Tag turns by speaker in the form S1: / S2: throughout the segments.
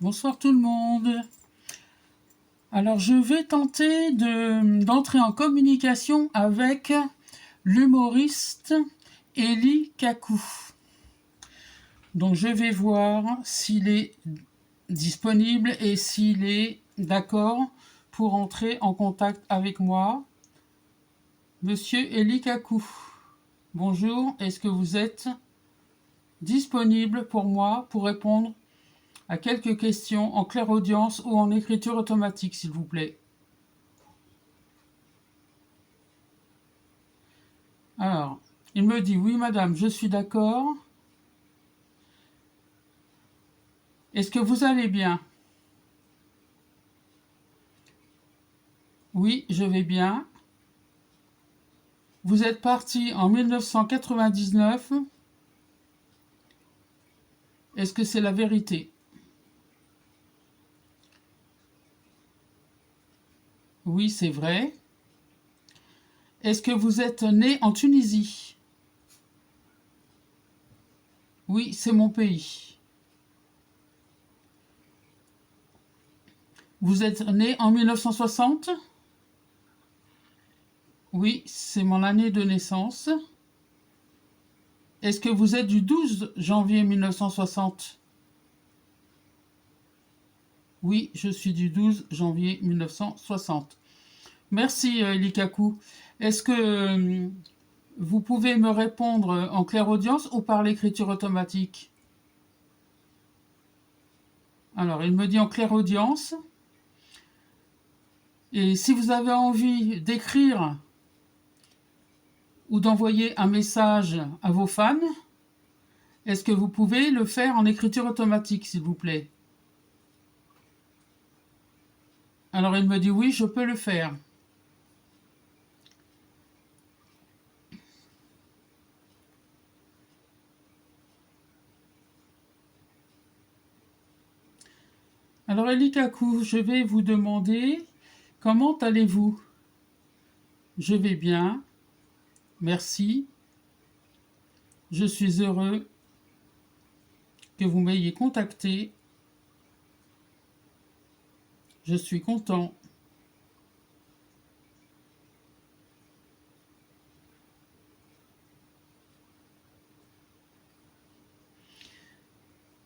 S1: Bonsoir tout le monde. Alors je vais tenter d'entrer en communication avec l'humoriste Eli Kaku. Donc je vais voir s'il est disponible et s'il est d'accord pour entrer en contact avec moi. Monsieur Eli Kaku, bonjour, est-ce que vous êtes disponible pour moi pour répondre à quelques questions en clairaudience ou en écriture automatique, s'il vous plaît? Alors, il me dit oui, madame, je suis d'accord. Est-ce que vous allez bien? Oui, je vais bien. Vous êtes parti en 1999. Est-ce que c'est la vérité? Oui, c'est vrai. Est-ce que vous êtes né en Tunisie? Oui, c'est mon pays. Vous êtes né en 1960? Oui, c'est mon année de naissance. Est-ce que vous êtes du 12 janvier 1960? Oui, je suis du 12 janvier 1960. Merci, Likaku. Est-ce que vous pouvez me répondre en clairaudience ou par l'écriture automatique? Alors, il me dit en clairaudience. Et si vous avez envie d'écrire ou d'envoyer un message à vos fans, est-ce que vous pouvez le faire en écriture automatique, s'il vous plaît? Alors, il me dit oui, je peux le faire. Alors, Elikaku, je vais vous demander comment allez-vous? Je vais bien, merci. Je suis heureux que vous m'ayez contacté. Je suis content.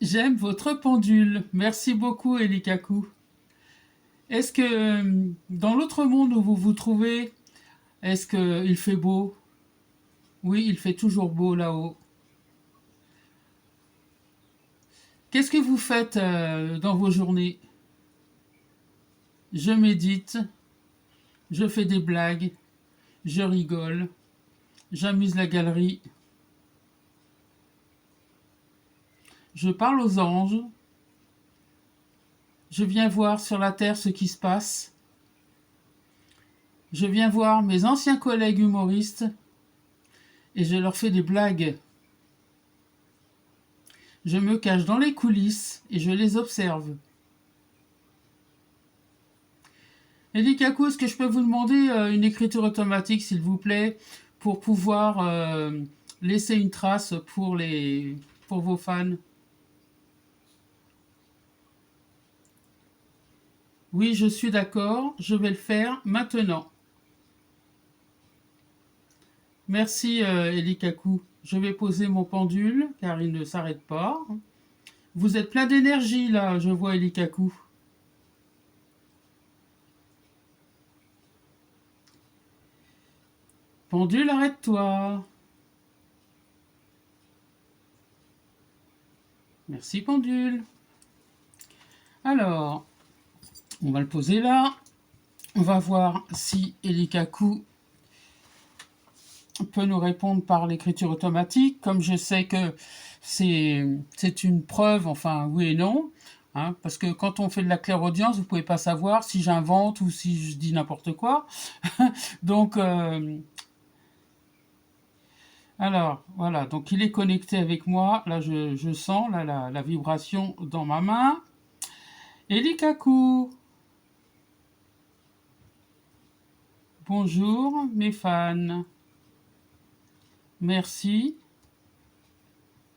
S1: J'aime votre pendule. Merci beaucoup, Elikaku. Est-ce que dans l'autre monde où vous vous trouvez, est-ce qu'il fait beau? Oui, il fait toujours beau là-haut. Qu'est-ce que vous faites dans vos journées? Je médite, je fais des blagues, je rigole, j'amuse la galerie, je parle aux anges, je viens voir sur la terre ce qui se passe, je viens voir mes anciens collègues humoristes et je leur fais des blagues. Je me cache dans les coulisses et je les observe. Elikaku, est-ce que je peux vous demander une écriture automatique, s'il vous plaît, pour pouvoir laisser une trace pour vos fans? Oui, je suis d'accord, je vais le faire maintenant. Merci, Elikaku. Je vais poser mon pendule, car il ne s'arrête pas. Vous êtes plein d'énergie, là, je vois, Elikaku. Pendule, arrête-toi. Merci, pendule. Alors, on va le poser là. On va voir si Elikaku peut nous répondre par l'écriture automatique. Comme je sais que c'est une preuve, enfin oui et non, hein, parce que quand on fait de la clairaudience, vous ne pouvez pas savoir si j'invente ou si je dis n'importe quoi. Donc, alors, voilà, donc il est connecté avec moi. Là, je sens là, la vibration dans ma main. Elikaku, bonjour mes fans. Merci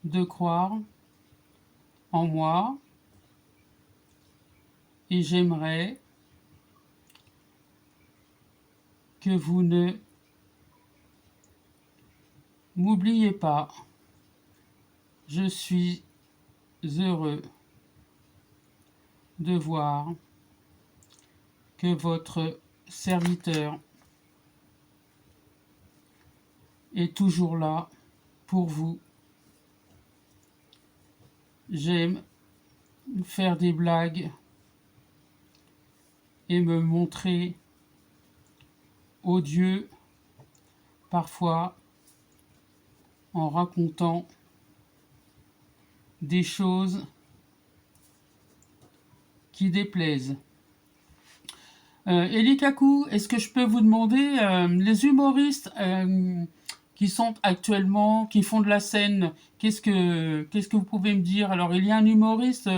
S1: de croire en moi et j'aimerais que vous ne m'oubliez pas. Je suis heureux de voir que votre serviteur est toujours là pour vous. J'aime faire des blagues et me montrer odieux parfois en racontant des choses qui déplaisent. Elikaku, est-ce que je peux vous demander, les humoristes qui sont actuellement, qui font de la scène, qu'est-ce que vous pouvez me dire? Alors, il y a un humoriste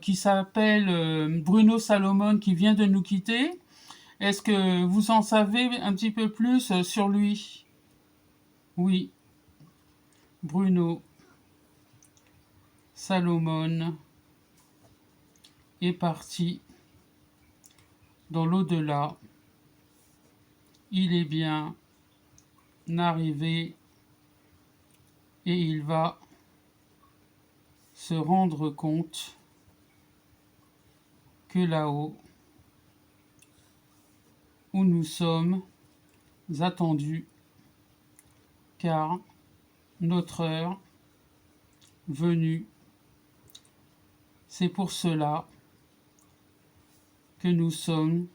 S1: qui s'appelle Bruno Salomon qui vient de nous quitter. Est-ce que vous en savez un petit peu plus sur lui? Oui, Bruno Salomon est parti dans l'au-delà. Il est bien arrivé et il va se rendre compte que là-haut, où nous sommes attendus, car notre heure venue, c'est pour cela que nous sommes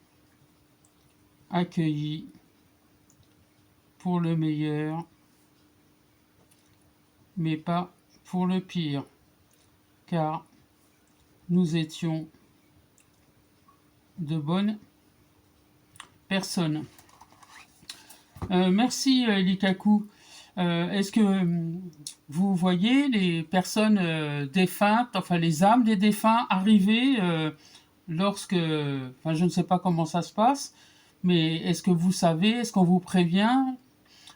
S1: accueillis pour le meilleur, mais pas pour le pire, car nous étions de bonnes personnes. Merci Likaku. Est-ce que vous voyez les personnes défuntes, enfin les âmes des défunts arriver lorsque, enfin je ne sais pas comment ça se passe, mais est-ce que vous savez, est-ce qu'on vous prévient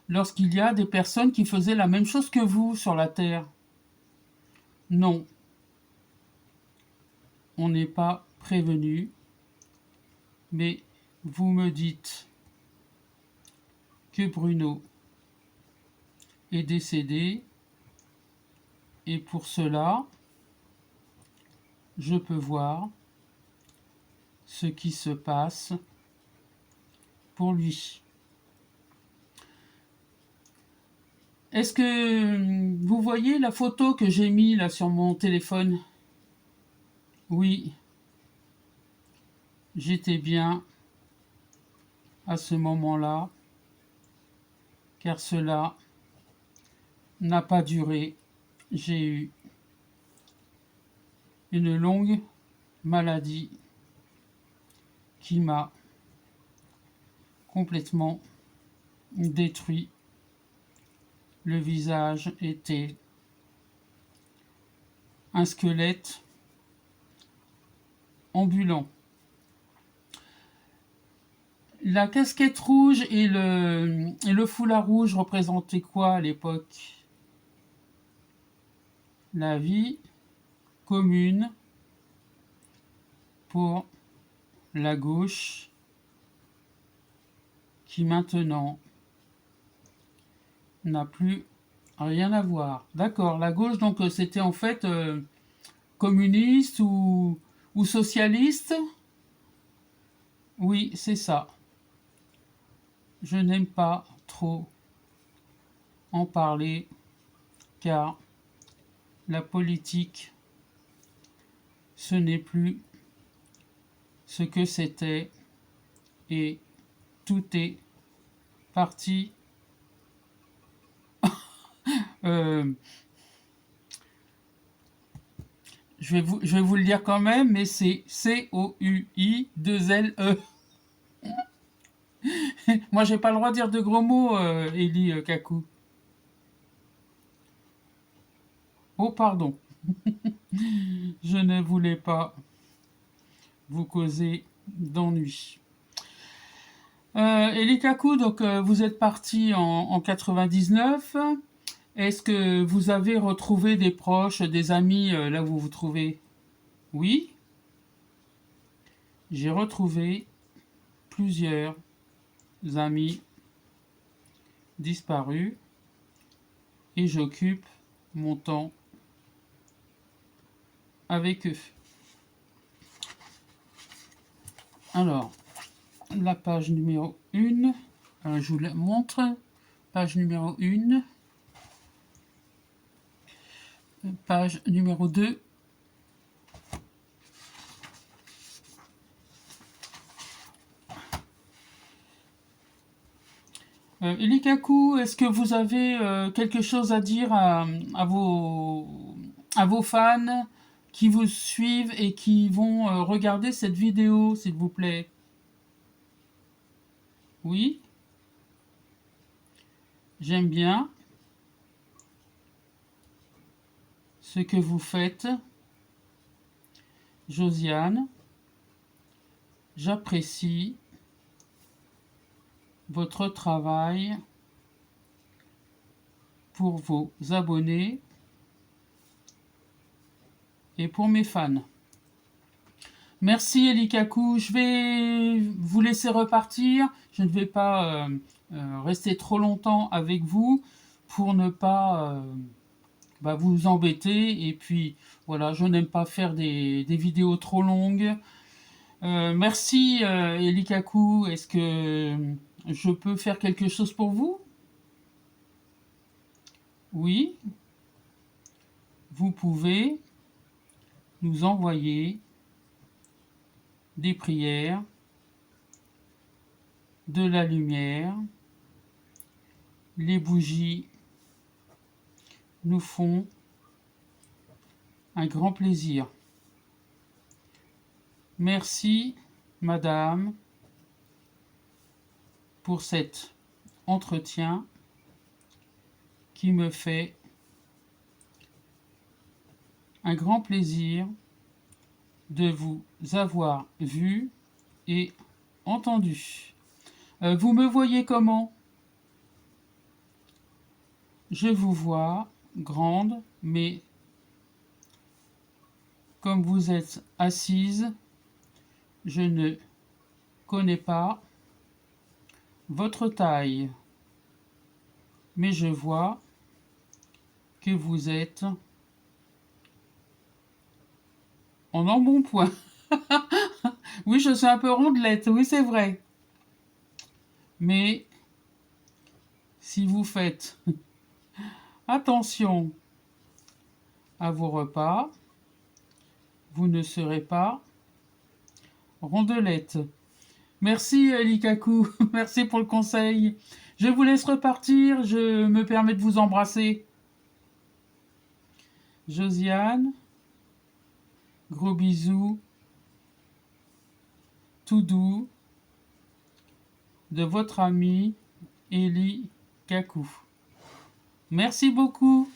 S1: lorsqu'il y a des personnes qui faisaient la même chose que vous sur la Terre? Non, on n'est pas prévenu, mais vous me dites que Bruno est décédé, et pour cela, je peux voir ce qui se passe pour lui. Est-ce que vous voyez la photo que j'ai mise là sur mon téléphone? Oui, j'étais bien à ce moment-là, car cela n'a pas duré. J'ai eu une longue maladie qui m'a complètement détruit. Le visage était un squelette ambulant. La casquette rouge et le foulard rouge représentaient quoi à l'époque? La vie commune pour la gauche qui maintenant n'a plus rien à voir. D'accord, la gauche, donc c'était en fait communiste ou socialiste? Oui, c'est ça. Je n'aime pas trop en parler car la politique, ce n'est plus ce que c'était et tout est parti. Je vais vous le dire quand même, mais c'est COUI2LE. Moi, j'ai pas le droit de dire de gros mots, Eli Kaku. Oh, pardon. Je ne voulais pas vous causer d'ennui. Eli Kaku, donc vous êtes parti en 99. Est-ce que vous avez retrouvé des proches, des amis là où vous vous trouvez? Oui. j'ai retrouvé plusieurs amis disparus et j'occupe mon temps avec eux. Alors, la page numéro 1, je vous la montre. Page numéro 1, page numéro 2. Elikaku, est-ce que vous avez quelque chose à dire à vos fans qui vous suivent et qui vont regarder cette vidéo, s'il vous plaît? Oui, j'aime bien ce que vous faites, Josiane. J'apprécie votre travail pour vos abonnés et pour mes fans. Merci Elikaku, je vais vous laisser repartir. Je ne vais pas rester trop longtemps avec vous pour ne pas vous embêter. Et puis voilà, je n'aime pas faire des vidéos trop longues. Merci Elikaku, est-ce que je peux faire quelque chose pour vous? Oui, vous pouvez nous envoyer des prières, de la lumière. Les bougies nous font un grand plaisir. Merci, madame, pour cet entretien qui me fait un grand plaisir de vous avoir vu et entendu. Vous me voyez comment? Je vous vois grande, mais comme vous êtes assise, je ne connais pas votre taille, mais je vois que vous êtes en embonpoint. Oui, je suis un peu rondelette, oui, c'est vrai. Mais si vous faites attention à vos repas, vous ne serez pas rondelette. Merci Elikaku, merci pour le conseil. Je vous laisse repartir, je me permets de vous embrasser. Josiane, gros bisous, tout doux, de votre ami Elikaku. Merci beaucoup.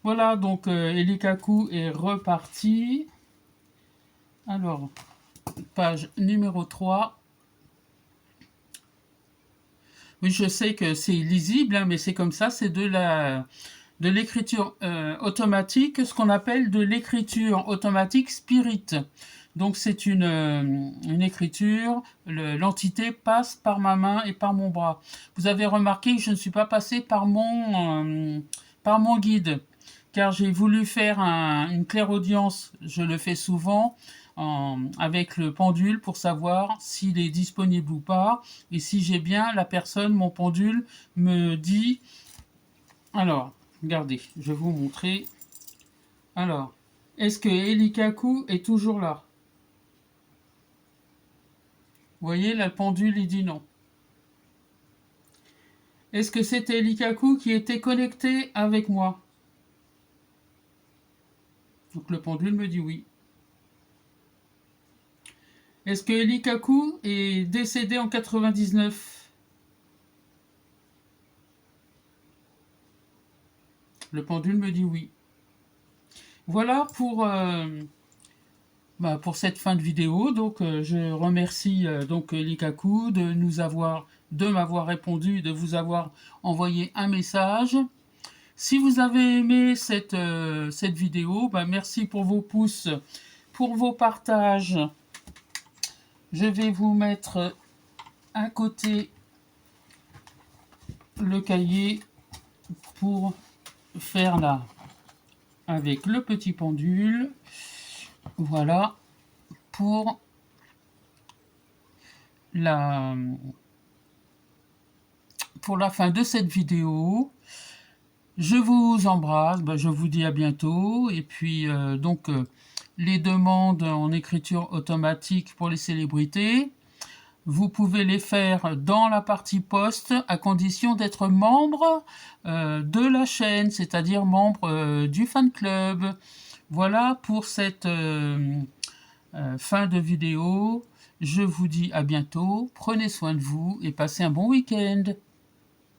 S1: Voilà, donc Elikaku est reparti. Alors, page numéro 3. Oui, je sais que c'est lisible, hein, mais c'est comme ça, c'est de l'écriture automatique, ce qu'on appelle de l'écriture automatique spirit. Donc c'est une écriture, l'entité passe par ma main et par mon bras. Vous avez remarqué que je ne suis pas passé par mon guide, car j'ai voulu faire une clairaudience, je le fais souvent, avec le pendule pour savoir s'il est disponible ou pas, et si j'ai bien la personne, mon pendule me dit... Alors, regardez, je vais vous montrer. Alors, est-ce que Elikaku est toujours là? Vous voyez, la pendule, il dit non. Est-ce que c'était Elikaku qui était connecté avec moi? Donc le pendule me dit oui. Est-ce que Elikaku est décédé en 99? Le pendule me dit oui. Voilà pour cette fin de vidéo. Donc je remercie donc Elikaku de m'avoir répondu, de vous avoir envoyé un message. Si vous avez aimé cette vidéo, merci pour vos pouces, pour vos partages Je vais vous mettre à côté le cahier pour faire là avec le petit pendule. Voilà pour la fin de cette vidéo. Je vous embrasse, je vous dis à bientôt. Et puis les demandes en écriture automatique pour les célébrités, vous pouvez les faire dans la partie poste à condition d'être membre de la chaîne, c'est-à-dire membre du fan club. Voilà pour cette fin de vidéo. Je vous dis à bientôt, prenez soin de vous et passez un bon week-end.